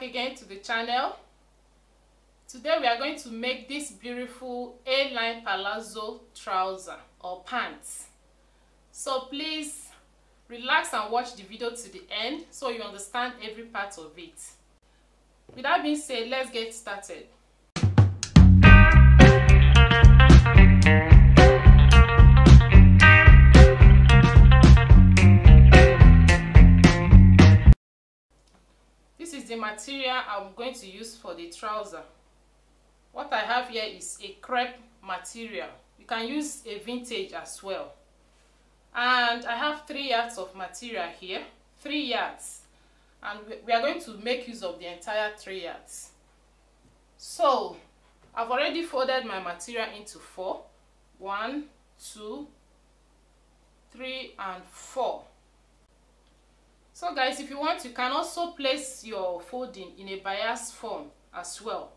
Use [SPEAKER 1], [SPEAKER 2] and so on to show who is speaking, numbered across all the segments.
[SPEAKER 1] again to the channel. Today we are going to make this beautiful A-line palazzo trouser or pants. So please relax and watch the video to the end so you understand every part of it. With that being said, let's get started. This is the material I'm going to use for the trouser. What I have here is a crepe material. You can use a vintage as well. And I have 3 yards of material here, 3 yards. And we are going to make use of the entire 3 yards. So, I've already folded my material into 4. 1, 2, 3, and 4. So guys, if you want, you can also place your folding in a bias form as well.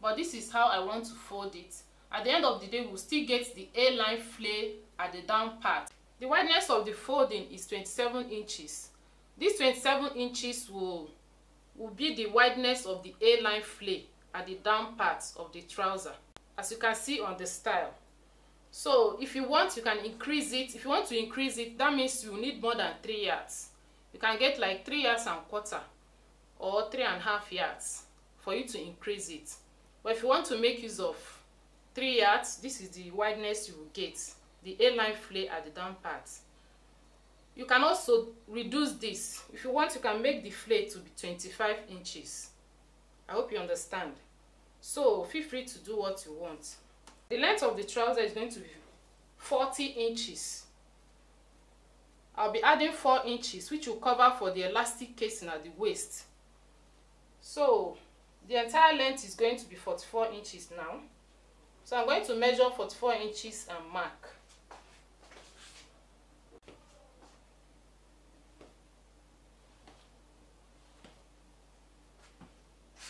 [SPEAKER 1] But this is how I want to fold it. At the end of the day, we'll still get the A-line flare at the down part. The wideness of the folding is 27 inches. This 27 inches will be the wideness of the A-line flare at the down part of the trouser, as you can see on the style. So if you want, you can increase it. If you want to increase it, that means you need more than 3 yards. You can get like 3 yards and quarter or 3.5 yards for you to increase it. But if you want to make use of 3 yards, this is the wideness you will get, the A-line flare at the down part. You can also reduce this. If you want, you can make the flare to be 25 inches. I hope you understand. So feel free to do what you want. The length of the trouser is going to be 40 inches. I'll be adding 4 inches, which will cover for the elastic casing at the waist. So the entire length is going to be 44 inches now. So I'm going to measure 44 inches and mark.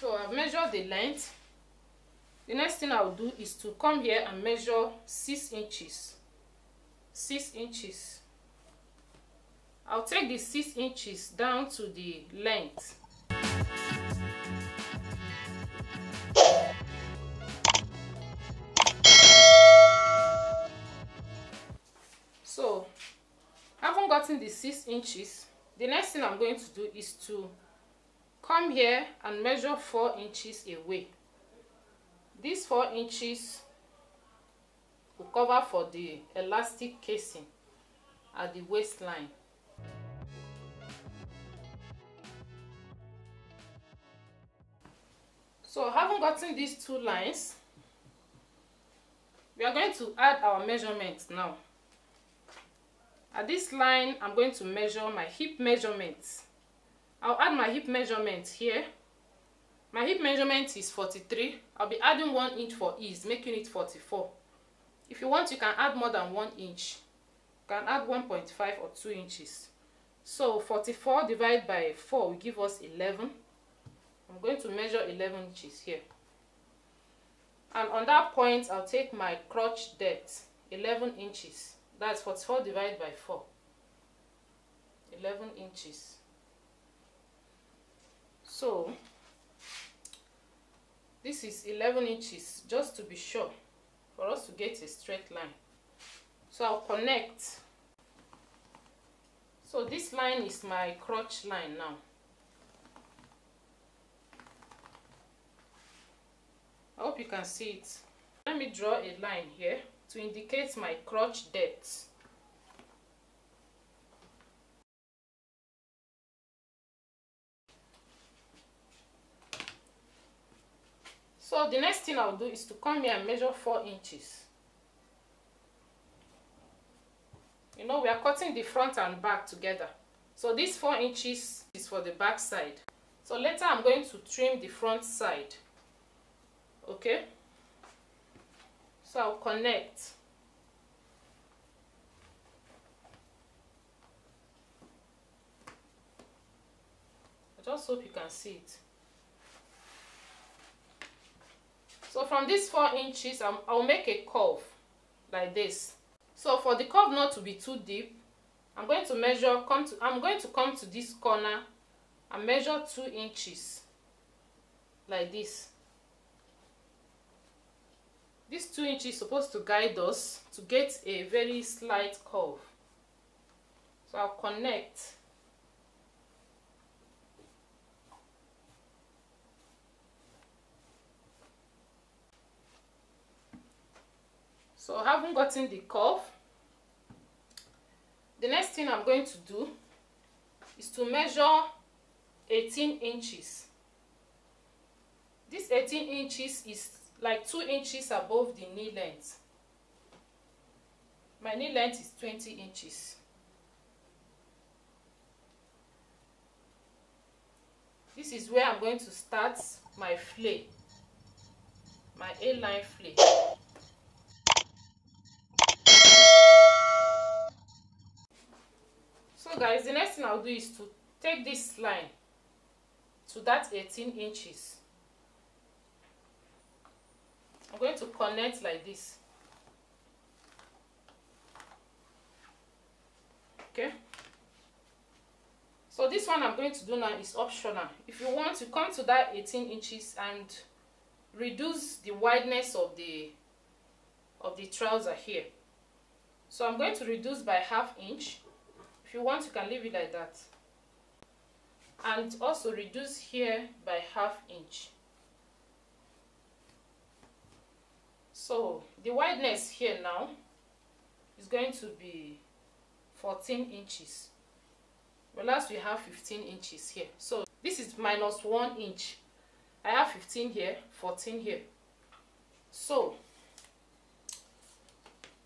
[SPEAKER 1] So I've measured the length. The next thing I'll do is to come here and measure 6 inches. 6 inches. I'll take the 6 inches down to the length. So, having gotten the 6 inches, the next thing I'm going to do is to come here and measure 4 inches away. These 4 inches will cover for the elastic casing at the waistline. So having gotten these 2 lines, we are going to add our measurements now. At this line, I'm going to measure my hip measurements. I'll add my hip measurement here. My hip measurement is 43. I'll be adding 1 inch for ease, making it 44. If you want, you can add more than 1 inch. You can add 1.5 or 2 inches. So 44 divided by 4 will give us 11. I'm going to measure 11 inches here. And on that point, I'll take my crotch depth, 11 inches. That's 44 divided by 4. 11 inches. So, this is 11 inches, just to be sure, for us to get a straight line. So I'll connect. So this line is my crotch line now. I hope you can see it. Let me draw a line here to indicate my crotch depth. So the next thing I'll do is to come here and measure 4 inches. You know, we are cutting the front and back together. So this 4 inches is for the back side. So later I'm going to trim the front side. Okay, so I'll connect. I just hope you can see it. So from these 4 inches, I'll make a curve like this. So for the curve not to be too deep, I'm going to come to this corner and measure 2 inches. like this. This 2 inches is supposed to guide us to get a very slight curve. So I'll connect. So I haven't gotten the curve. The next thing I'm going to do is to measure 18 inches. This 18 inches is like 2 inches above the knee length. My knee length is 20 inches. This is where I'm going to start my flay, my A-line flay. So guys, the next thing I'll do is to take this line to that 18 inches. I'm going to connect like this. Okay. So this one I'm going to do now is optional. If you want to come to that 18 inches and reduce the wideness of the trouser here. So I'm going to reduce by ½ inch. If you want, you can leave it like that. And also reduce here by ½ inch. So the wideness here now is going to be 14 inches. Whereas we have 15 inches here. So this is minus 1 inch. I have 15 here, 14 here. So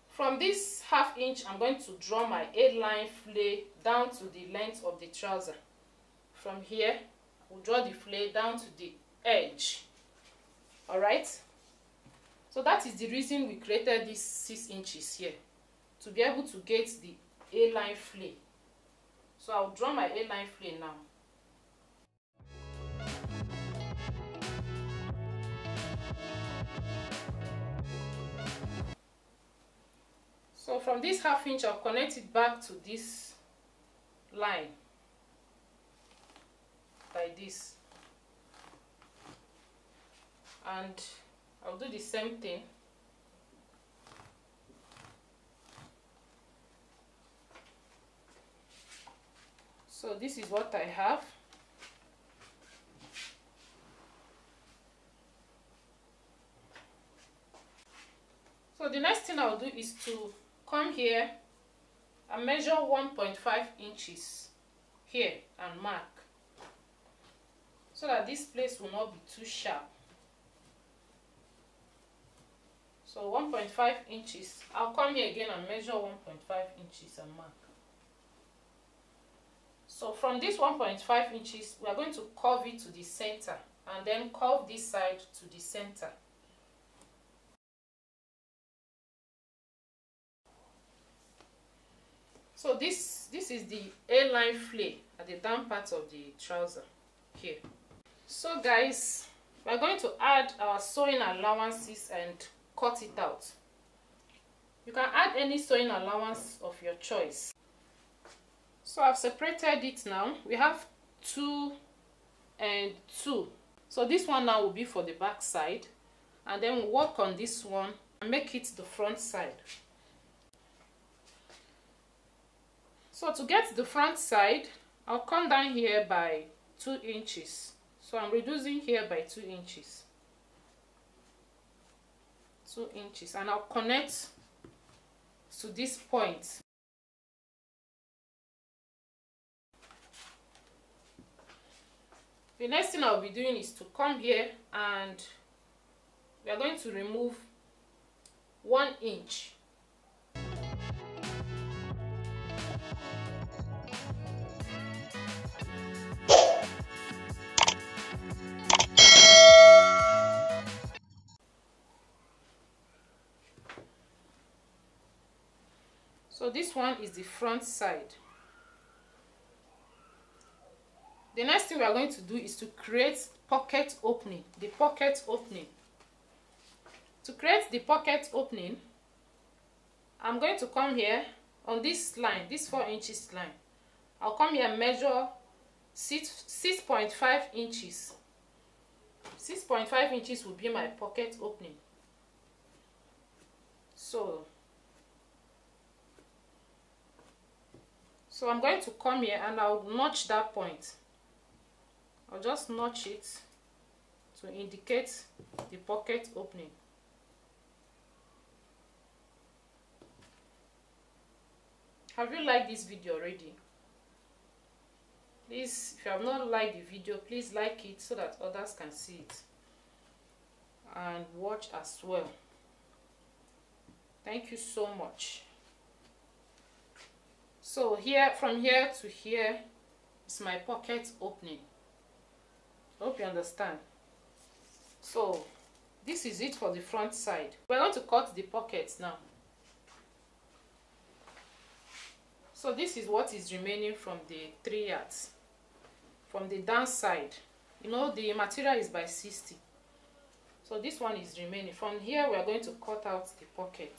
[SPEAKER 1] from this ½ inch, I'm going to draw my A-line flay down to the length of the trouser. From here, we'll draw the flay down to the edge. Alright? So that is the reason we created these 6 inches here. To be able to get the A-line flay. So I'll draw my A-line flay now. So from this ½ inch, I'll connect it back to this line. Like this. And I'll do the same thing. So this is what I have. So the next thing I'll do is to come here and measure 1.5 inches here and mark, so that this place will not be too sharp. So 1.5 inches. I'll come here again and measure 1.5 inches and mark. So from this 1.5 inches, we are going to curve it to the center and then curve this side to the center. So this is the A-line flay at the down part of the trouser here. So guys, we are going to add our sewing allowances and cut it out. You can add any sewing allowance of your choice. So I've separated it now. We have 2 and 2. So this one now will be for the back side, and then we'll work on this one and make it the front side. So to get the front side, I'll come down here by 2 inches. So I'm reducing here by 2 inches. 2 inches, and I'll connect to this point. The next thing I'll be doing is to come here and we are going to remove 1 inch. So this one is the front side. The next thing we are going to do is to create pocket opening, the pocket opening. To create the pocket opening, I'm going to come here on this line, this 4 inches line. I'll come here and measure 6.5 inches. 6.5 inches will be my pocket opening. So I'm going to come here and I'll notch that point. I'll just notch it to indicate the pocket opening. Have you liked this video already? Please, if you have not liked the video, please like it so that others can see it and watch as well. Thank you so much. So here, from here to here is my pocket opening. I hope you understand. So this is it for the front side. We're going to cut the pockets now. So this is what is remaining from the 3 yards. From the down side, you know, the material is by 60. So this one is remaining. From here we are going to cut out the pocket.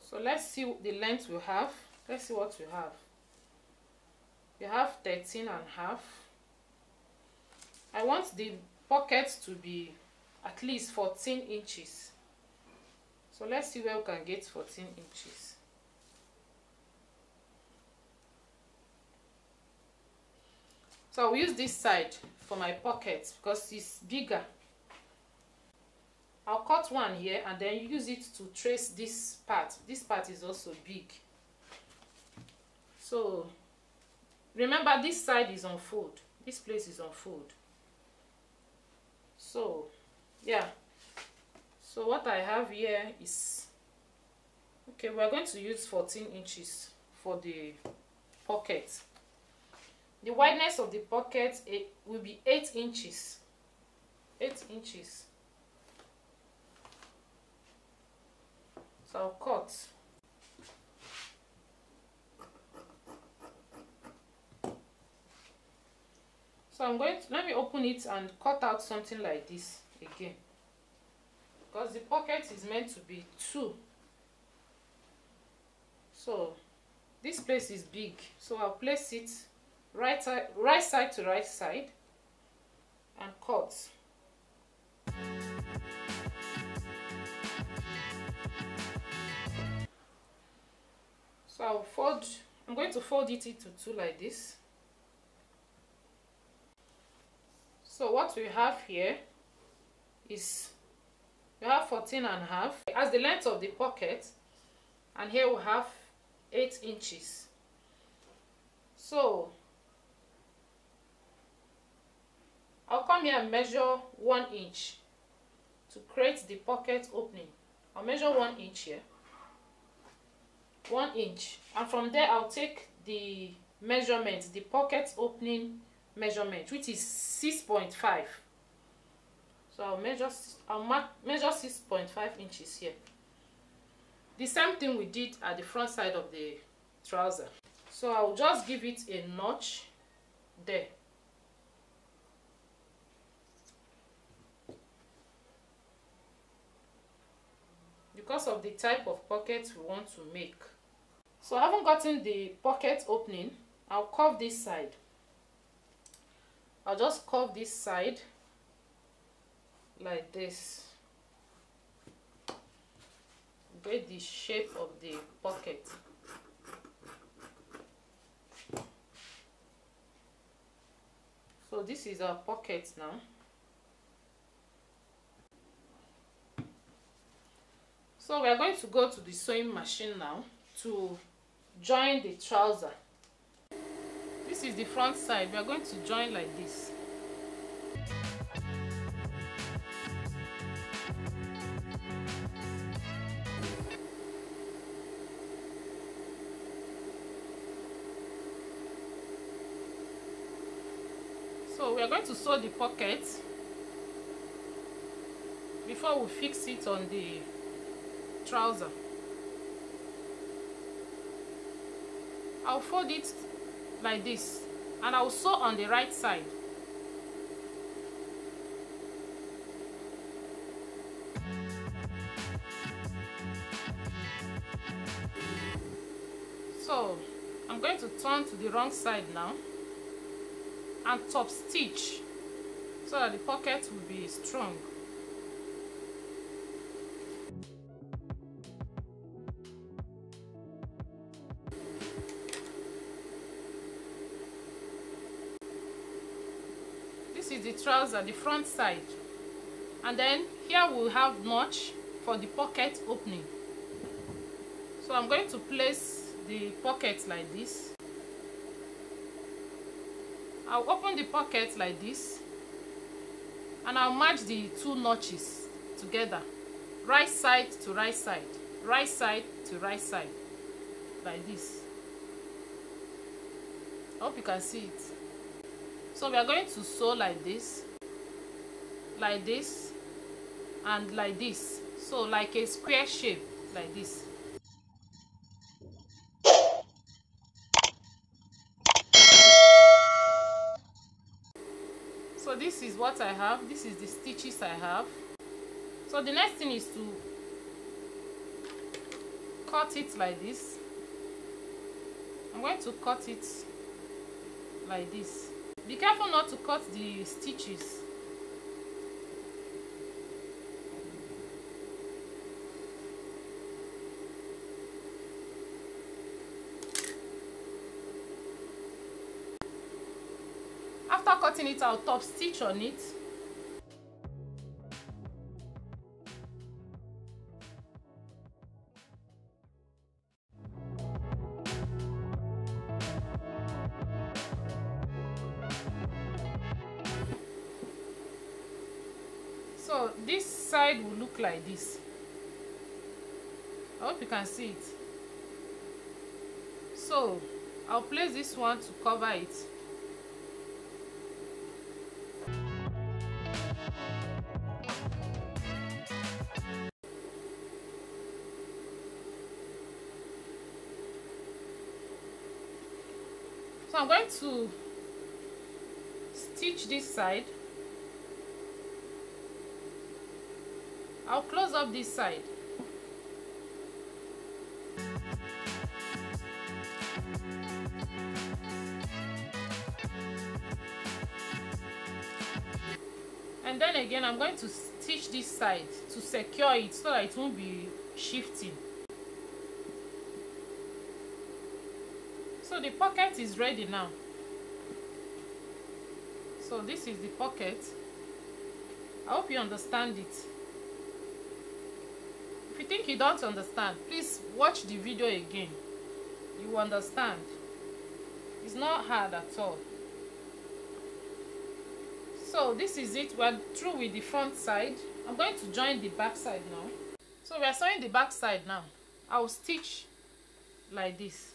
[SPEAKER 1] So let's see the length we have. Let's see what we have. We have 13 and a half. I want the pocket to be at least 14 inches. So let's see where we can get 14 inches. So I'll use this side for my pocket because it's bigger. I'll cut one here and then use it to trace this part. This part is also big. So remember, this side is on fold. This place is on fold. So yeah. So what I have here is, okay, we're going to use 14 inches for the pocket. The wideness of the pocket will be 8 inches. 8 inches. So I'll cut. So I'm going to, let me open it and cut out something like this again. Because the pocket is meant to be 2. So this place is big. So I'll place it right side to right side and cut. So I'm going to fold it into 2 like this. So what we have here is, we have 14 and a half as the length of the pocket, and here we have 8 inches. So I'll come here and measure 1 inch to create the pocket opening. I'll measure 1 inch here. 1 inch, and from there I'll take the measurement, the pocket opening measurement, which is 6.5. So I'll measure 6.5 inches here. The same thing we did at the front side of the trouser. So I'll just give it a notch there. Because of the type of pocket we want to make. So I haven't gotten the pocket opening. I'll curve this side. I'll just curve this side like this. Get the shape of the pocket. So this is our pocket now. So we are going to go to the sewing machine now to join the trouser. This is the front side. We are going to join like this. So we are going to sew the pocket before we fix it on the trouser. I'll fold it like this and I'll sew on the right side. So I'm going to turn to the wrong side now and top stitch so that the pocket will be strong. This is the trouser, the front side, and then here we'll have notch for the pocket opening. So I'm going to place the pocket like this. I'll open the pocket like this, and I'll match the two notches together, right side to right side, right side to right side, like this. I hope you can see it. So we are going to sew like this, and like this. So like a square shape, like this. So this is what I have. This is the stitches I have. So the next thing is to cut it like this. I'm going to cut it like this. Be careful not to cut the stitches. After cutting it, I'll top stitch on it. So this side will look like this. I hope you can see it. So I'll place this one to cover it. So I'm going to stitch this side. I'll close up this side. And then again, I'm going to stitch this side to secure it so that it won't be shifting. So the pocket is ready now. So this is the pocket. I hope you understand it. If you think you don't understand, please watch the video again. You will understand. It's not hard at all. So this is it. We're through with the front side. I'm going to join the back side now. So we are sewing the back side now. I will stitch like this.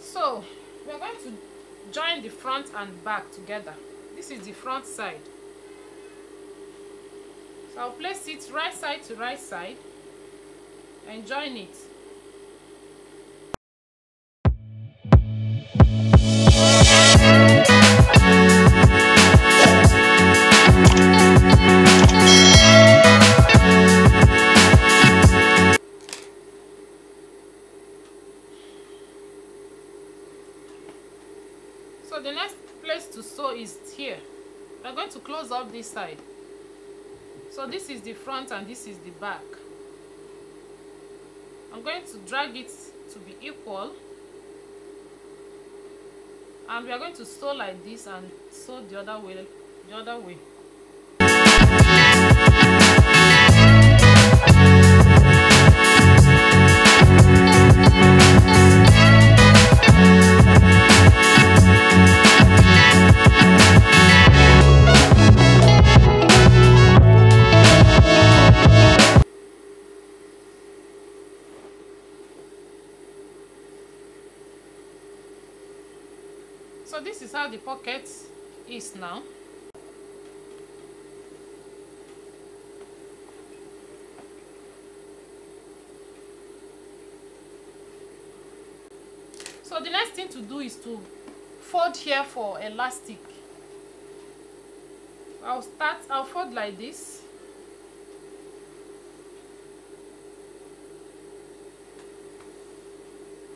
[SPEAKER 1] So we are going to join the front and back together. This is the front side. So I'll place it right side to right side and join it. So the next place to sew is here. We're going to close up this side. So this is the front and this is the back. I'm going to drag it to be equal, and we are going to sew like this and sew the other way. So this is how the pocket is now. So So the next thing to do is to fold here for elastic. I'll fold like this.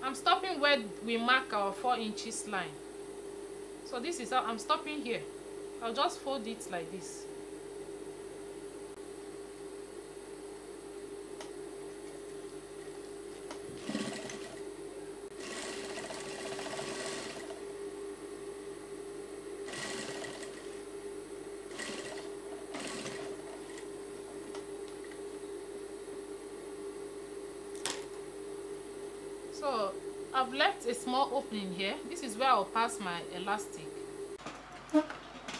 [SPEAKER 1] I'm stopping where we mark our 4 inches line. So this is how I'm stopping here. I'll just fold it like this. So I've left a small opening here. This is where I'll pass my elastic.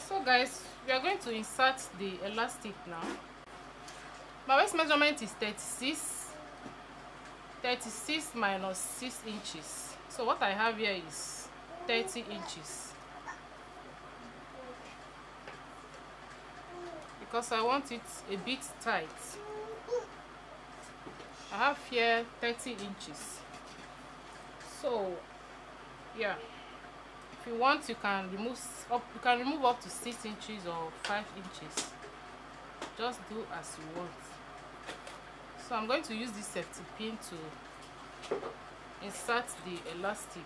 [SPEAKER 1] So guys, we are going to insert the elastic now. My waist measurement is 36 minus 6 inches. So what I have here is 30 inches. Because I want it a bit tight. I have here 30 inches. So yeah, if you want, you can remove up to 6 inches or 5 inches. Just do as you want. So I'm going to use this safety pin to insert the elastic.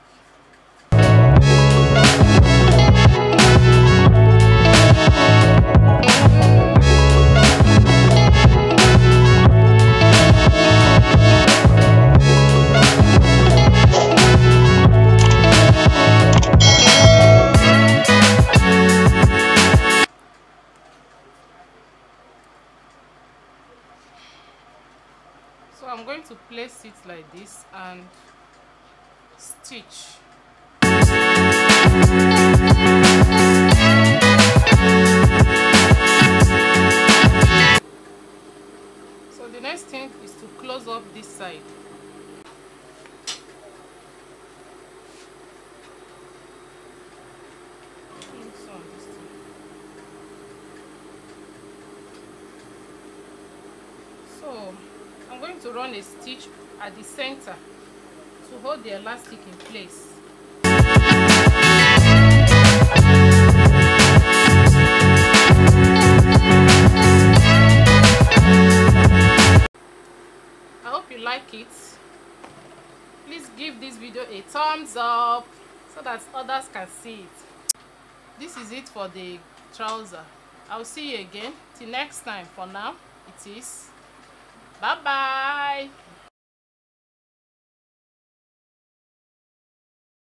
[SPEAKER 1] So I'm going to place it like this and stitch. So the next thing is to close up this side. So I'm going to run a stitch at the center to hold the elastic in place. I hope you like it. Please give this video a thumbs up so that others can see it. This is it for the trouser. I'll see you again. Till next time. For now, it is bye bye.